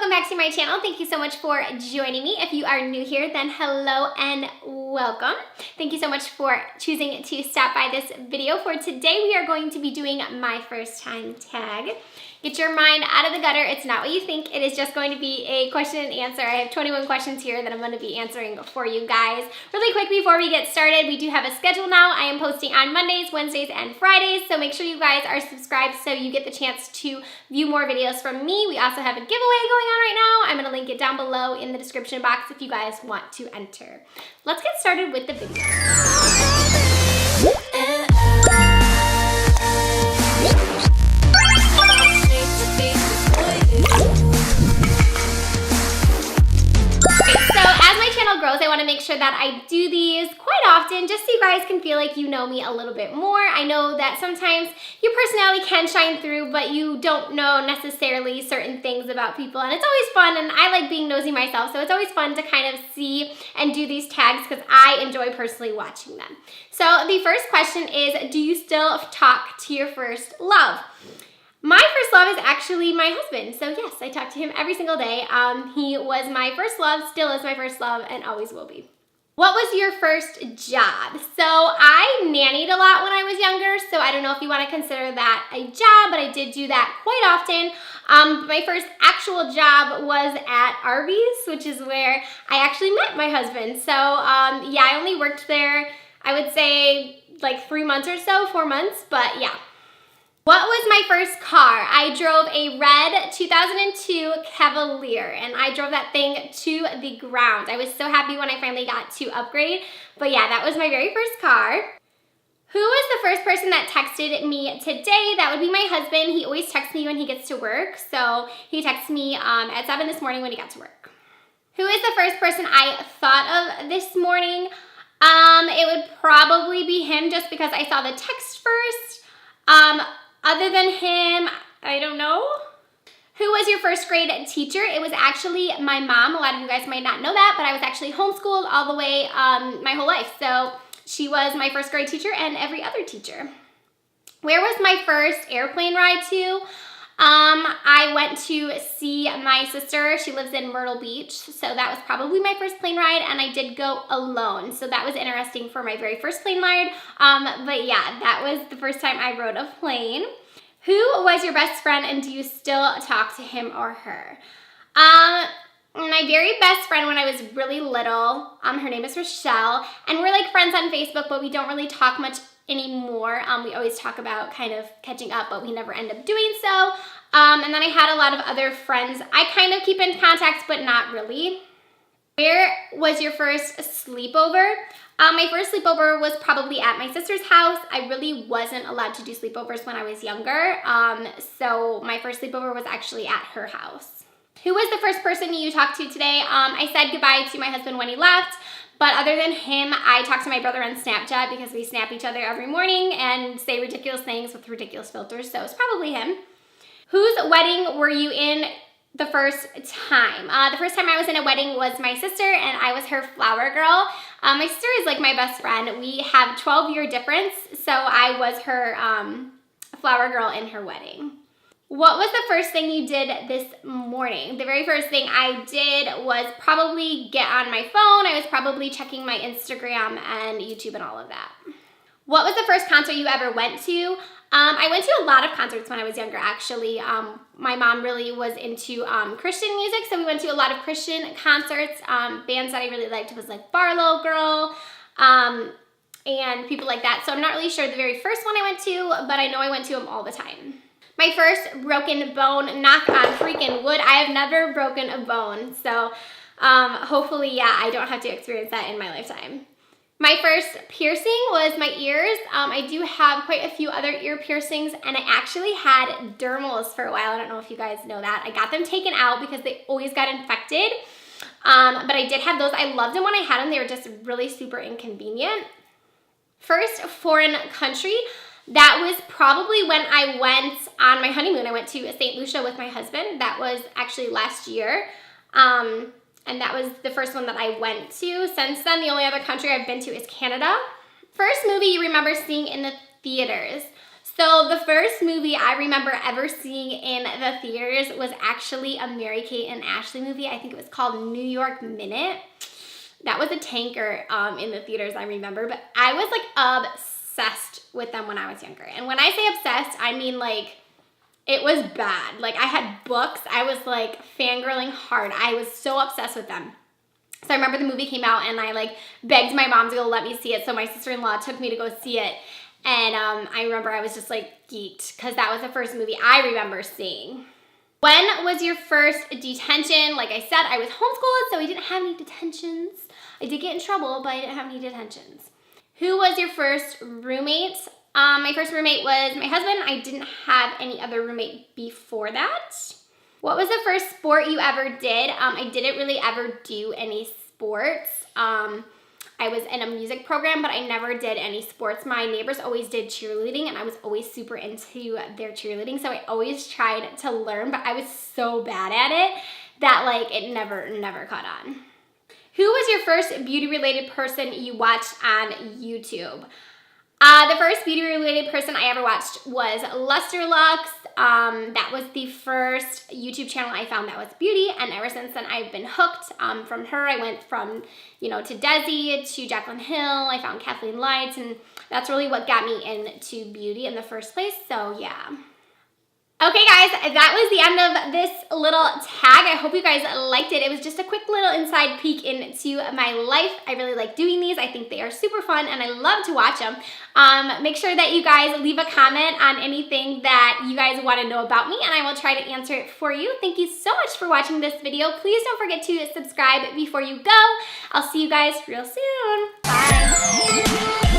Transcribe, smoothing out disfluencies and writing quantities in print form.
welcome back to my channel. Thank you so much for joining me. If you are new here, then hello and welcome. Thank you so much for choosing to stop by this video. For today, we are going to be doing my first time tag. Get your mind out of the gutter. It's not what you think. It is just going to be a question and answer. I have 21 questions here that I'm going to be answering for you guys. Really quick before we get started, we do have a schedule now. I am posting on Mondays, Wednesdays, and Fridays, so make sure you guys are subscribed so you get the chance to view more videos from me. We also have a giveaway going on right now. I'm going to link it down below in the description box if you guys want to enter. Let's get started with the video. Grows, I want to make sure that I do these quite often just so you guys can feel like you know me a little bit more. I know that sometimes your personality can shine through, but you don't know necessarily certain things about people, and it's always fun, and I like being nosy myself, so it's always fun to kind of see and do these tags because I enjoy personally watching them. So the first question is, do you still talk to your first love? My first love is actually my husband, so yes, I talk to him every single day. He was my first love, still is my first love, and always will be. What was your first job? So I nannied a lot when I was younger, so I don't know if you want to consider that a job, but I did do that quite often. My first actual job was at Arby's, which is where I actually met my husband. So yeah, I only worked there, I would say like 3 months or so, 4 months, but yeah. What was my first car? I drove a red 2002 Cavalier, and I drove that thing to the ground. I was so happy when I finally got to upgrade, but yeah, that was my very first car. Who was the first person that texted me today? That would be my husband. He always texts me when he gets to work, so he texted me at 7 this morning when he got to work. Who is the first person I thought of this morning? It would probably be him just because I saw the text first. Other than him, I don't know. Who was your first grade teacher? It was actually my mom. A lot of you guys might not know that, but I was actually homeschooled all the way my whole life. So she was my first grade teacher and every other teacher. Where was my first airplane ride to? I went to see my sister. She lives in Myrtle Beach, so that was probably my first plane ride, and I did go alone, so that was interesting for my very first plane ride. But yeah, that was the first time I rode a plane. Who was your best friend, and do you still talk to him or her? My very best friend when I was really little, her name is Rochelle, and we're like friends on Facebook, but we don't really talk much anymore. We always talk about kind of catching up, but we never end up doing so. And then I had a lot of other friends I kind of keep in contact, but not really. Where was your first sleepover? My first sleepover was probably at my sister's house. I really wasn't allowed to do sleepovers when I was younger, so my first sleepover was actually at her house. Who was the first person you talked to today? I said goodbye to my husband when he left. But other than him, I talk to my brother on Snapchat because we snap each other every morning and say ridiculous things with ridiculous filters, so it's probably him. Whose wedding were you in the first time? The first time I was in a wedding was my sister, and I was her flower girl. My sister is like my best friend. We have 12-year difference, so I was her flower girl in her wedding. What was the first thing you did this morning? The very first thing I did was probably get on my phone. I was probably checking my Instagram and YouTube and all of that. What was the first concert you ever went to? I went to a lot of concerts when I was younger, actually. My mom really was into Christian music, so we went to a lot of Christian concerts. Bands that I really liked was like Barlow Girl, and people like that. So I'm not really sure the very first one I went to, but I know I went to them all the time. My first broken bone, knock on freaking wood. I have never broken a bone, so hopefully, yeah, I don't have to experience that in my lifetime. My first piercing was my ears. I do have quite a few other ear piercings, and I actually had dermals for a while. I don't know if you guys know that. I got them taken out because they always got infected, but I did have those. I loved them when I had them. They were just really super inconvenient. First foreign country. That was probably when I went on my honeymoon. I went to St. Lucia with my husband. That was actually last year. And that was the first one that I went to. Since then, the only other country I've been to is Canada. First movie you remember seeing in the theaters. So the first movie I remember ever seeing in the theaters was actually a Mary-Kate and Ashley movie. I think it was called New York Minute. That was a tanker in the theaters, I remember. But I was like obsessed with them when I was younger. And when I say obsessed, I mean like it was bad. Like I had books. I was like fangirling hard. I was so obsessed with them. So I remember the movie came out and I like begged my mom to go let me see it. So my sister-in-law took me to go see it. And I remember I was just like geeked because that was the first movie I remember seeing. When was your first detention? Like I said, I was homeschooled, so I didn't have any detentions. I did get in trouble, but I didn't have any detentions. Who was your first roommate? My first roommate was my husband. I didn't have any other roommate before that. What was the first sport you ever did? I didn't really ever do any sports. I was in a music program, but I never did any sports. My neighbors always did cheerleading, and I was always super into their cheerleading, so I always tried to learn, but I was so bad at it that like it never caught on. Who was your first beauty-related person you watched on YouTube? The first beauty-related person I ever watched was Luster Lux. That was the first YouTube channel I found that was beauty, and ever since then I've been hooked. From her, I went from, to Desi to Jaclyn Hill. I found Kathleen Lights, and that's really what got me into beauty in the first place, so yeah. Okay guys, that was the end of this little tag. I hope you guys liked it. It was just a quick little inside peek into my life. I really like doing these. I think they are super fun and I love to watch them. Make sure that you guys leave a comment on anything that you guys want to know about me and I will try to answer it for you. Thank you so much for watching this video. Please don't forget to subscribe before you go. I'll see you guys real soon. Bye.